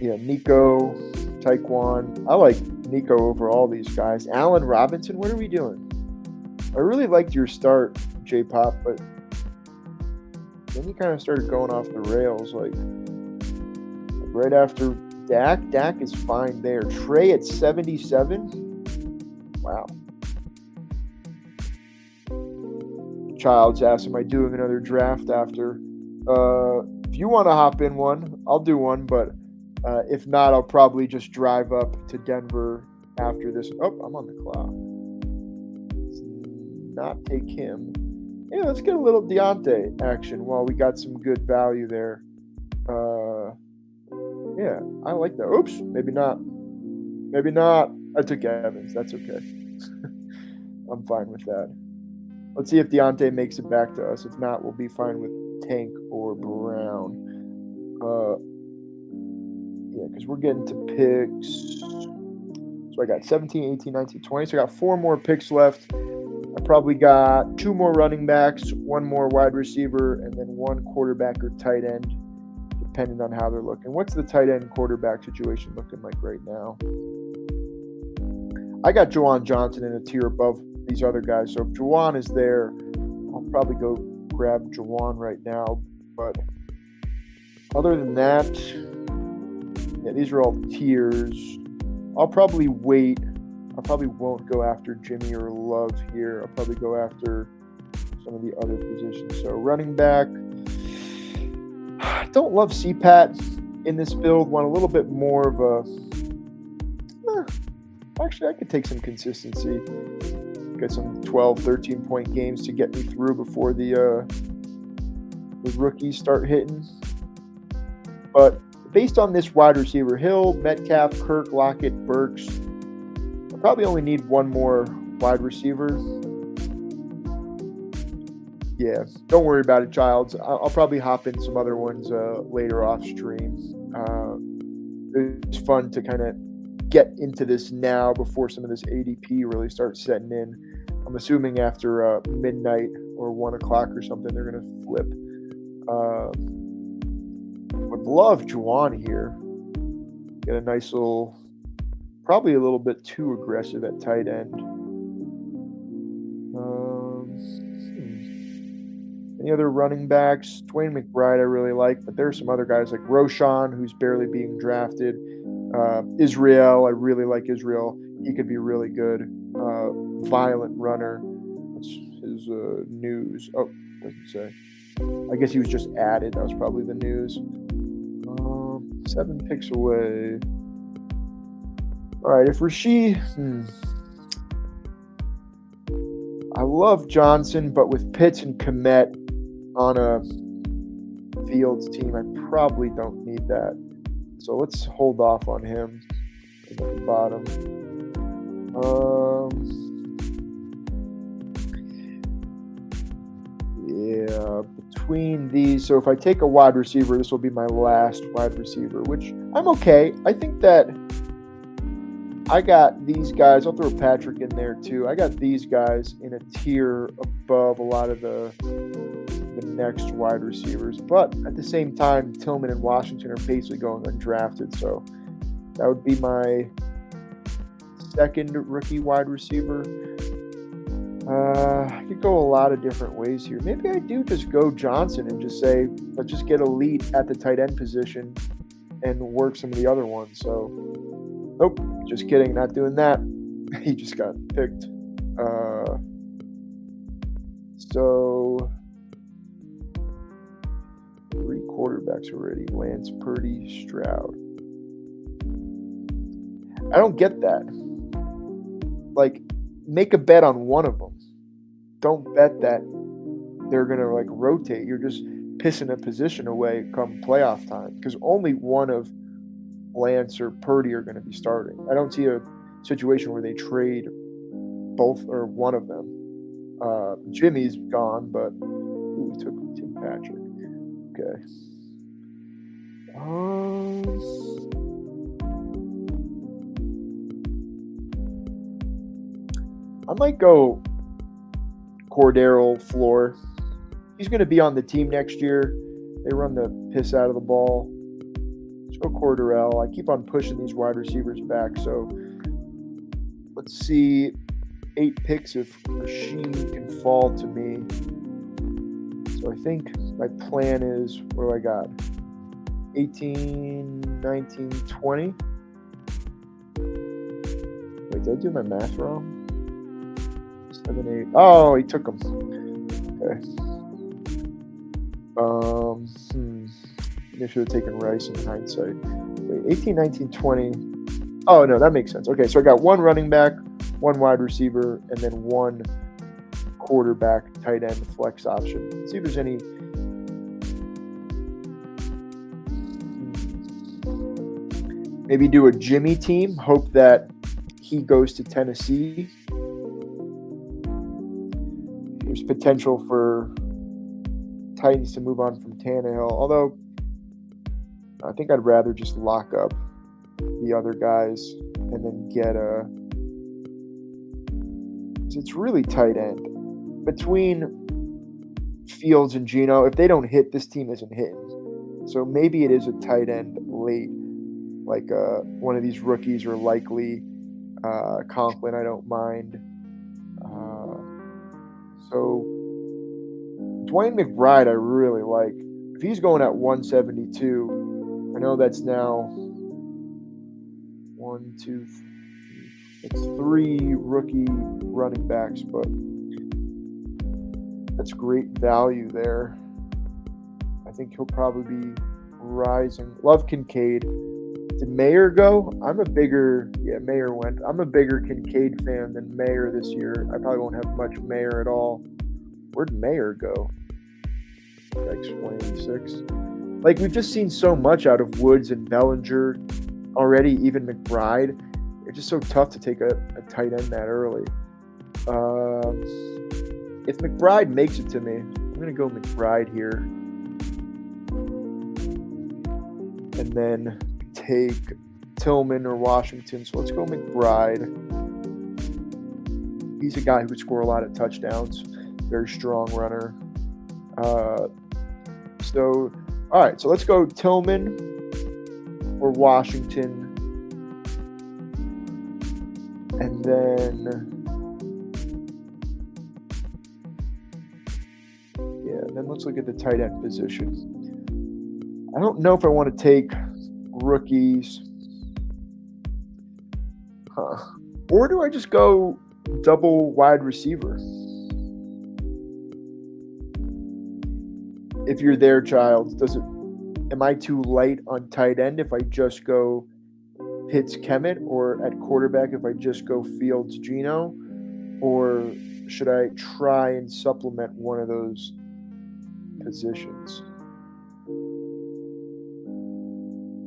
Yeah, Nico, Taekwon. I like Nico over all these guys. Allen Robinson, what are we doing? I really liked your start, J-Pop, but then you kind of started going off the rails. Like right after Dak. Dak is fine there. Trey at 77. Wow. Child's asked, am I doing another draft after? If you want to hop in one, I'll do one, but if not, I'll probably just drive up to Denver after this. Oh, I'm on the clock. Let's not take him. Yeah, let's get a little Deontay action while we got some good value there. Yeah, I like that. Oops, maybe not. Maybe not. I took Evans. That's okay. I'm fine with that. Let's see if Deontay makes it back to us. If not, we'll be fine with Tank or Brown. Yeah, because we're getting to picks. So I got 17, 18, 19, 20. So I got 4 more picks left. I probably got 2 more running backs, 1 more wide receiver, and then 1 quarterback or tight end, depending on how they're looking. What's the tight end quarterback situation looking like right now? I got Juwan Johnson in a tier above these other guys. So if Juwan is there, I'll probably go grab Juwan right now. But other than that, yeah, these are all tiers. I'll probably wait. I probably won't go after Jimmy or Love here. I'll probably go after some of the other positions. So running back. I don't love CPAT in this build. Want a little bit more of a... Actually, I could take some consistency. Get some 12, 13-point games to get me through before the rookies start hitting. But based on this wide receiver, Hill, Metcalf, Kirk, Lockett, Burks, I probably only need 1 more wide receiver. Yeah, don't worry about it, Childs. I'll probably hop in some other ones later off stream. It's fun to kind of get into this now before some of this ADP really starts setting in. I'm assuming after midnight or 1 o'clock or something, they're going to flip. Would love Juwan here. Get a nice little, probably a little bit too aggressive at tight end. Any other running backs? Dwayne McBride I really like, but there's some other guys like Roshan, who's barely being drafted. Israel, I really like Israel. He could be really good. Violent runner. What's his news? Oh, doesn't say. I guess he was just added. That was probably the news. 7 picks away. All right, if Rashid... I love Johnson, but with Pitts and Kmet on a Fields team, I probably don't need that. So let's hold off on him at the bottom. Yeah, between these, so if I take a wide receiver, this will be my last wide receiver, which I'm okay. I think that I got these guys. I'll throw Patrick in there too. I got these guys in a tier above a lot of the next wide receivers. But at the same time, Tillman and Washington are basically going undrafted. So that would be my second rookie wide receiver. I could go a lot of different ways here. Maybe I do just go Johnson and just say, let's just get elite at the tight end position and work some of the other ones. So, nope, just kidding, not doing that. He just got picked. So, 3 quarterbacks already. Lance, Purdy, Stroud. I don't get that. Like, make a bet on one of them. Don't bet that they're going to, like, rotate. You're just pissing a position away come playoff time because only one of Lance or Purdy are going to be starting. I don't see a situation where they trade both or one of them. Jimmy's gone, but we took Tim Patrick. Okay. I might go Cordero Floor. He's going to be on the team next year. They run the piss out of the ball. So go Cordarrelle. I keep on pushing these wide receivers back. So let's see 8 picks if Rasheem can fall to me. So I think my plan is, what do I got? 18, 19, 20. Wait, did I do my math wrong? 7, 8. Oh, he took them. Okay. I should have taken Rice in hindsight. Wait, 18, 19, 20. Oh, no, that makes sense. Okay, so I got 1 running back, 1 wide receiver, and then 1 quarterback, tight end, flex option. Let's see if there's any. Maybe do a Jimmy team. Hope that he goes to Tennessee. There's potential for Titans to move on from Tannehill, although I think I'd rather just lock up the other guys and then get a. It's really tight end between Fields and Geno. If they don't hit, this team isn't hitting. So maybe it is a tight end late, like one of these rookies or likely Conklin. I don't mind. So Dwayne McBride, I really like. If he's going at 172, I know that's now 1, 2, 3. It's 3 rookie running backs, but that's great value there. I think he'll probably be rising. Love Kincaid. Did Mayer go? Mayer went. I'm a bigger Kincaid fan than Mayer this year. I probably won't have much Mayer at all. Where'd Mayer go? Like 26. Like, we've just seen so much out of Woods and Bellinger already, even McBride. It's just so tough to take a tight end that early. If McBride makes it to me, I'm going to go McBride here. And then take Tillman or Washington. So let's go McBride. He's a guy who could score a lot of touchdowns. Very strong runner. So, all right. So let's go Tillman or Washington. And then, let's look at the tight end position. I don't know if I want to take rookies. Or do I just go double wide receiver? If you're there, Childs, am I too light on tight end if I just go Pitts Kemet, or at quarterback if I just go Fields Geno? Or should I try and supplement one of those positions?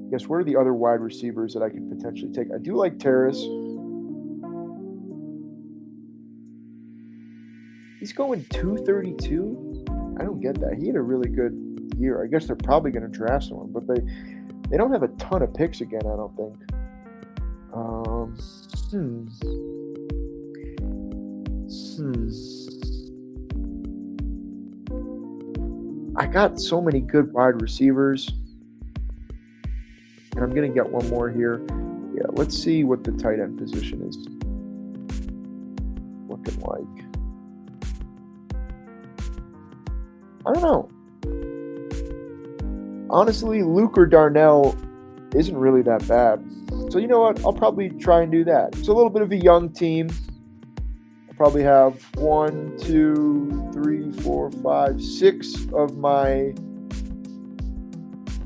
I guess, what are the other wide receivers that I could potentially take? I do like Terrace. He's going 232. I don't get that. He had a really good year. I guess they're probably going to draft someone, but they don't have a ton of picks again, I don't think. I got so many good wide receivers. And I'm going to get one more here. Yeah, let's see what the tight end position is looking like. I don't know. Honestly, Luke or Darnell isn't really that bad. So you know what? I'll probably try and do that. It's a little bit of a young team. I'll probably have 1, 2, 3, 4, 5, 6 of my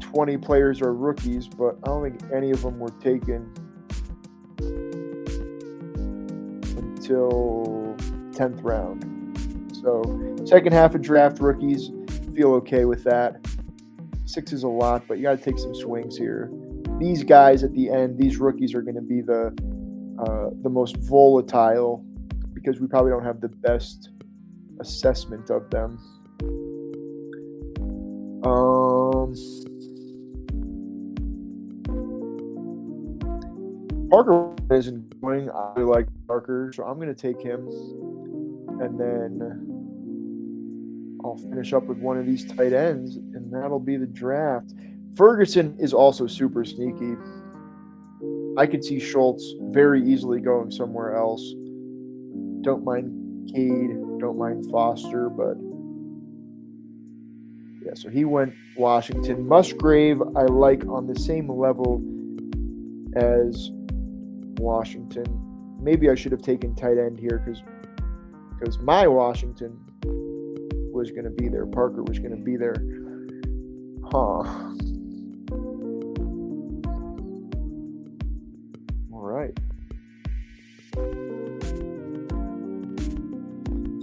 20 players are rookies, but I don't think any of them were taken until 10th round. So second half of draft rookies, feel okay with that. 6 is a lot, but you got to take some swings here. These guys at the end, these rookies are going to be the most volatile because we probably don't have the best assessment of them. Parker isn't going. I really like Parker, so I'm going to take him. And then I'll finish up with one of these tight ends, and that'll be the draft. Ferguson is also super sneaky. I could see Schultz very easily going somewhere else. Don't mind Cade, don't mind Foster, but yeah, so he went Washington. Musgrave, I like on the same level as Washington. Maybe I should have taken tight end here because my Washington was going to be there. Parker was going to be there. Huh. All right.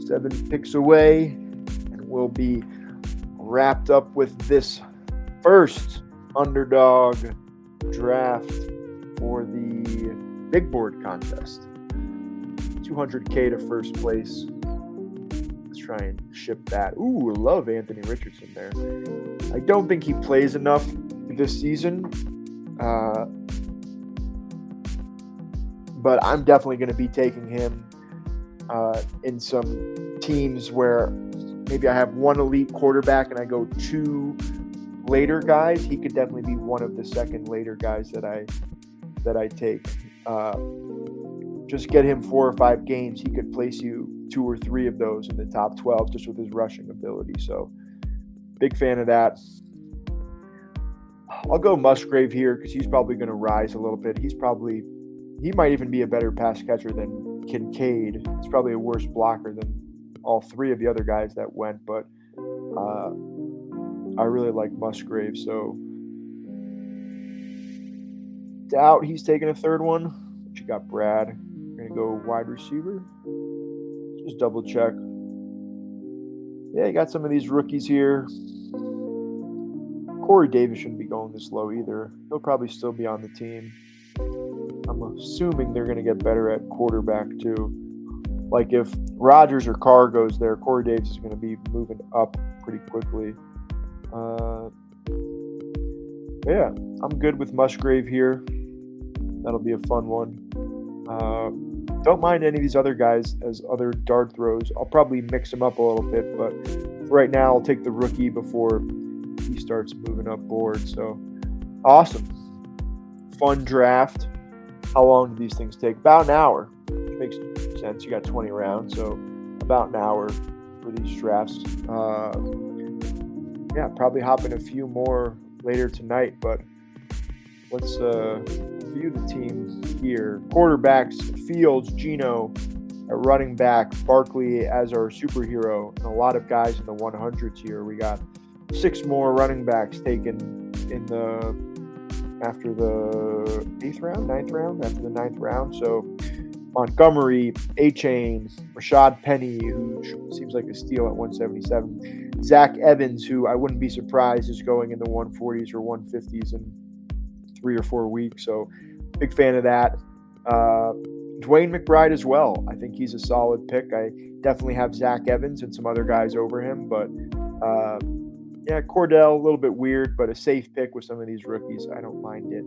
7 picks away, and we'll be wrapped up with this first Underdog draft for the big board contest. 200K to first place. Let's try and ship that. Ooh, love Anthony Richardson there. I don't think he plays enough this season, but I'm definitely going to be taking him in some teams where maybe I have one elite quarterback and I go 2 later guys. He could definitely be one of the second later guys that I take. Just get him 4 or 5 games. He could place you 2 or 3 of those in the top 12 just with his rushing ability. So big fan of that. I'll go Musgrave here because he's probably going to rise a little bit. He might even be a better pass catcher than Kincaid. He's probably a worse blocker than all 3 of the other guys that went, but I really like Musgrave. So doubt he's taking a third one. But you got Brad. We're going to go wide receiver. Just double check. Yeah, you got some of these rookies here. Corey Davis shouldn't be going this low either. He'll probably still be on the team. I'm assuming they're going to get better at quarterback too. Like if Rodgers or Carr goes there, Corey Davis is going to be moving up pretty quickly. Yeah, I'm good with Musgrave here. That'll be a fun one. Don't mind any of these other guys as other dart throws. I'll probably mix them up a little bit, but right now I'll take the rookie before he starts moving up board. So awesome. Fun draft. How long do these things take? About an hour. Which makes sense. You got 20 rounds, so about an hour for these drafts. Yeah, probably hop in a few more later tonight, but let's view the team here. Quarterbacks, Fields, Geno at running back, Barkley as our superhero, and a lot of guys in the 100s here. We got 6 more running backs taken in after the 8th round, 9th round, after the 9th round. So Montgomery, A-Chain, Rashad Penny, who seems like a steal at 177. Zach Evans, who I wouldn't be surprised is going in the 140s or 150s in 3 or 4 weeks. So big fan of that. Dwayne McBride as well. I think he's a solid pick. I definitely have Zach Evans and some other guys over him, but yeah, Cordell, a little bit weird, but a safe pick with some of these rookies. I don't mind it.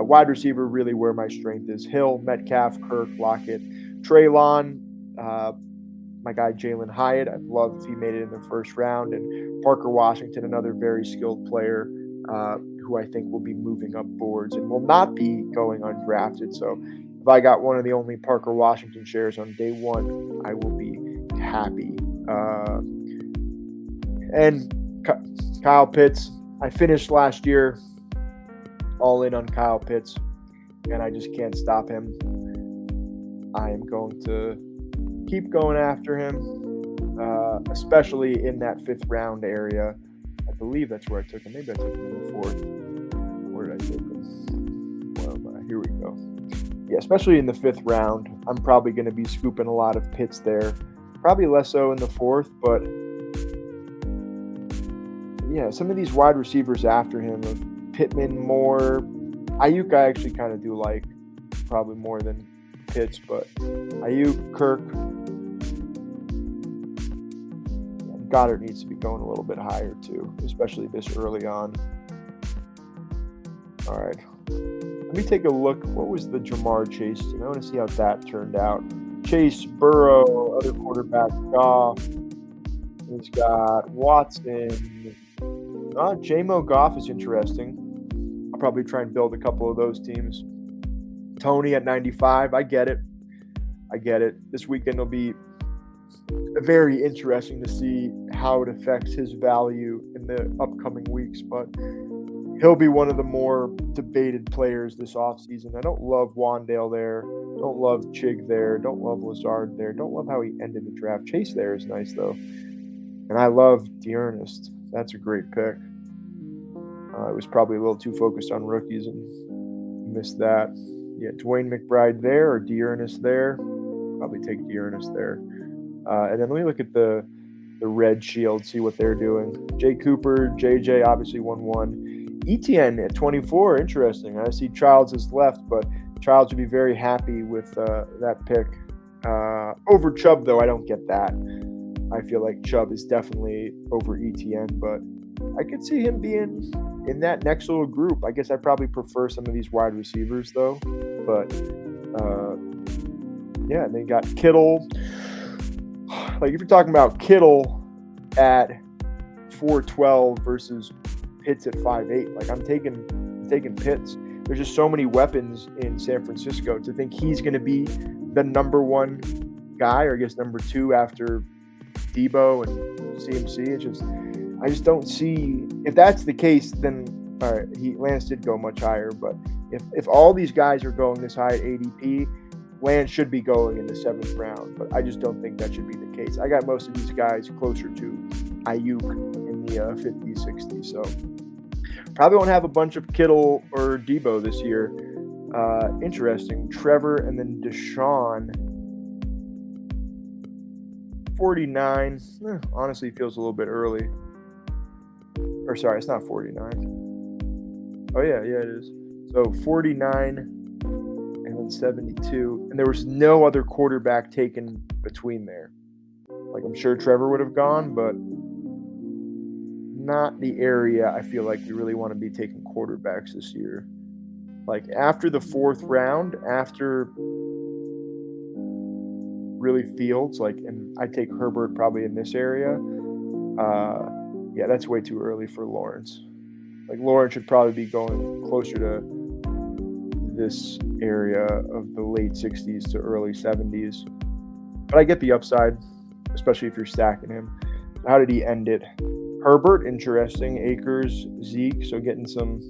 Wide receiver, really where my strength is. Hill, Metcalf, Kirk, Lockett, Treylon, my guy Jalen Hyatt. I'd love if he made it in the first round. And Parker Washington, another very skilled player who I think will be moving up boards and will not be going undrafted. So if I got one of the only Parker Washington shares on day 1, I will be happy. And Kyle Pitts, I finished last year all in on Kyle Pitts, and I just can't stop him. I am going to keep going after him, especially in that 5th round area. I believe that's where I took him. Maybe I took him in the 4th. Where did I take him? Well, here we go. Yeah, especially in the 5th round. I'm probably going to be scooping a lot of Pitts there. Probably less so in the 4th, but yeah, some of these wide receivers after him of Pittman, Moore, Ayuk I actually kind of do like probably more than Pitts, but Ayuk, Kirk, Goddard needs to be going a little bit higher too, especially this early on. All right, let me take a look. What was the Jamar Chase team? I want to see how that turned out. Chase, Burrow, other quarterback, Goff. He's got Watson, J-Mo Goff is interesting. I'll probably try and build a couple of those teams. Tony at 95. I get it. This weekend will be very interesting to see how it affects his value in the upcoming weeks, but he'll be one of the more debated players this offseason. I don't love Wandale there. Don't love Chig there. Don't love Lazard there. Don't love how he ended the draft. Chase there is nice, though. And I love D'Ernest. That's a great pick. I was probably a little too focused on rookies and missed that. Yeah, Dwayne McBride there or D'Ernest there. Probably take D'Ernest there. And then let me look at the red shield, see what they're doing. Jay Cooper, JJ obviously 1-1. Etienne at 24, interesting. I see Childs is left, but Childs would be very happy with that pick. Over Chubb, though, I don't get that. I feel like Chubb is definitely over Etienne, but I could see him being in that next little group. I guess I probably prefer some of these wide receivers, though. But, yeah, they got Kittle. Like, if you're talking about Kittle at 412 versus Pitts at 5'8", like, I'm taking Pitts. There's just so many weapons in San Francisco to think he's going to be the number one guy, or I guess number two after Debo and CMC. I just don't see, if that's the case, then all right, Lance did go much higher, but if all these guys are going this high at ADP, Lance should be going in the 7th round, but I just don't think that should be the case. I got most of these guys closer to Ayuk in the 50s, 60s, so probably won't have a bunch of Kittle or Debo this year. Interesting. Trevor and then Deshaun. 49. Honestly, feels a little bit early. Or sorry, it's not 49. Oh, yeah, it is. So 49 and then 72. And there was no other quarterback taken between there. Like, I'm sure Trevor would have gone, but not the area I feel like we really want to be taking quarterbacks this year. Like, after the 4th round, after really Fields, like, and I take Herbert probably in this area. Yeah, that's way too early for Lawrence. Like, Lawrence should probably be going closer to this area of the late 60s to early 70s. But I get the upside, especially if you're stacking him. How did he end it? Herbert, interesting. Akers, Zeke, so getting some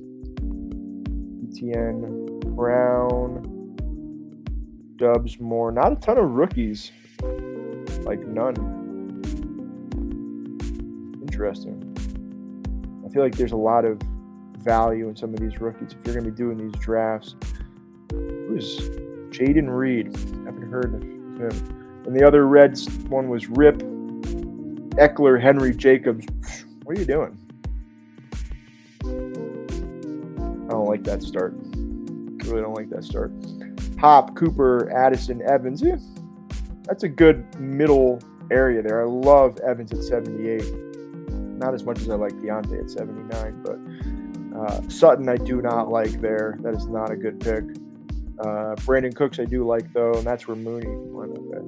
Etienne, Brown, Dubs, more. Not a ton of rookies. Like, none. Interesting. I feel like there's a lot of value in some of these rookies if you're going to be doing these drafts. Who's Jaden Reed? I haven't heard of him. And the other Reds one was Rip, Eckler, Henry, Jacobs. What are you doing? I don't like that start. I really don't like that start. Hop, Cooper, Addison, Evans. Yeah, that's a good middle area there. I love Evans at 78. Not as much as I like Deontay at 79, but Sutton I do not like there. That is not a good pick. Brandon Cooks I do like, though, and that's where Mooney went. Okay.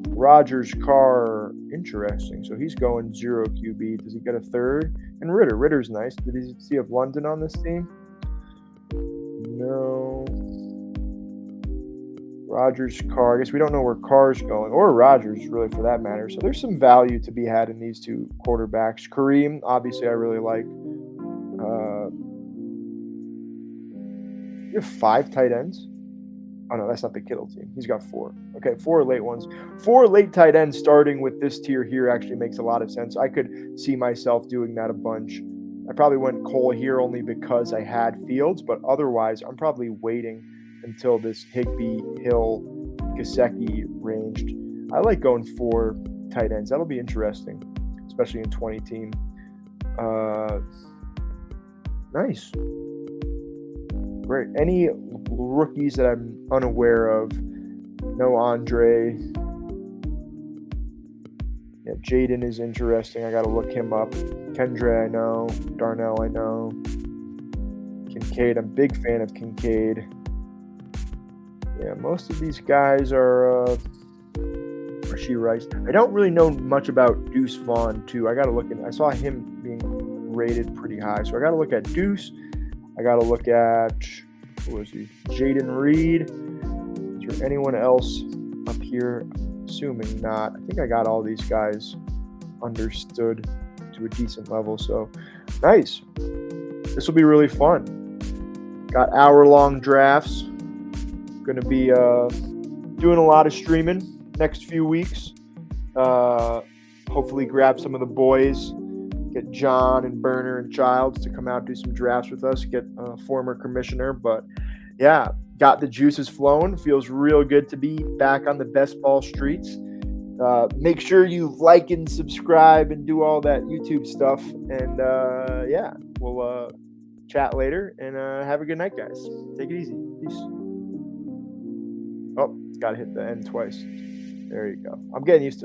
Rodgers, Carr, interesting. So he's going 0 QB. Does he get a 3rd? And Ritter's nice. Did he see of London on this team? No. Rodgers, Carr. I guess we don't know where Carr's going, or Rodgers, really, for that matter. So there's some value to be had in these two quarterbacks. Kareem, obviously, I really like. You have 5 tight ends? Oh, no, that's not the Kittle team. He's got 4. Okay, 4 late ones. 4 late tight ends starting with this tier here actually makes a lot of sense. I could see myself doing that a bunch. I probably went Cole here only because I had Fields, but otherwise I'm probably waiting until this Higbee, Hill, Gesicki ranged. I like going 4 tight ends. That'll be interesting, especially in 20 team. Nice. Great. Any rookies that I'm unaware of? No Andre. Yeah, Jaden is interesting. I got to look him up. Kendre, I know. Darnell, I know. Kincaid, I'm a big fan of Kincaid. Yeah, most of these guys are Rasheed Rice. I don't really know much about Deuce Vaughn, too. I got to look in. I saw him being rated pretty high. So I got to look at Deuce. I got to look at, who was he? Jaden Reed. Is there anyone else up here? Assuming not. I think I got all these guys understood to a decent level. So nice. This will be really fun. Got hour-long drafts. Going to be doing a lot of streaming next few weeks. Hopefully grab some of the boys, get John and Burner and Childs to come out, do some drafts with us, get a former commissioner. But yeah, got the juices flowing. Feels real good to be back on the best ball streets. Make sure you like and subscribe and do all that YouTube stuff. And yeah, we'll chat later, and have a good night, guys. Take it easy. Peace. Oh, got to hit the end twice. There you go. I'm getting used to it.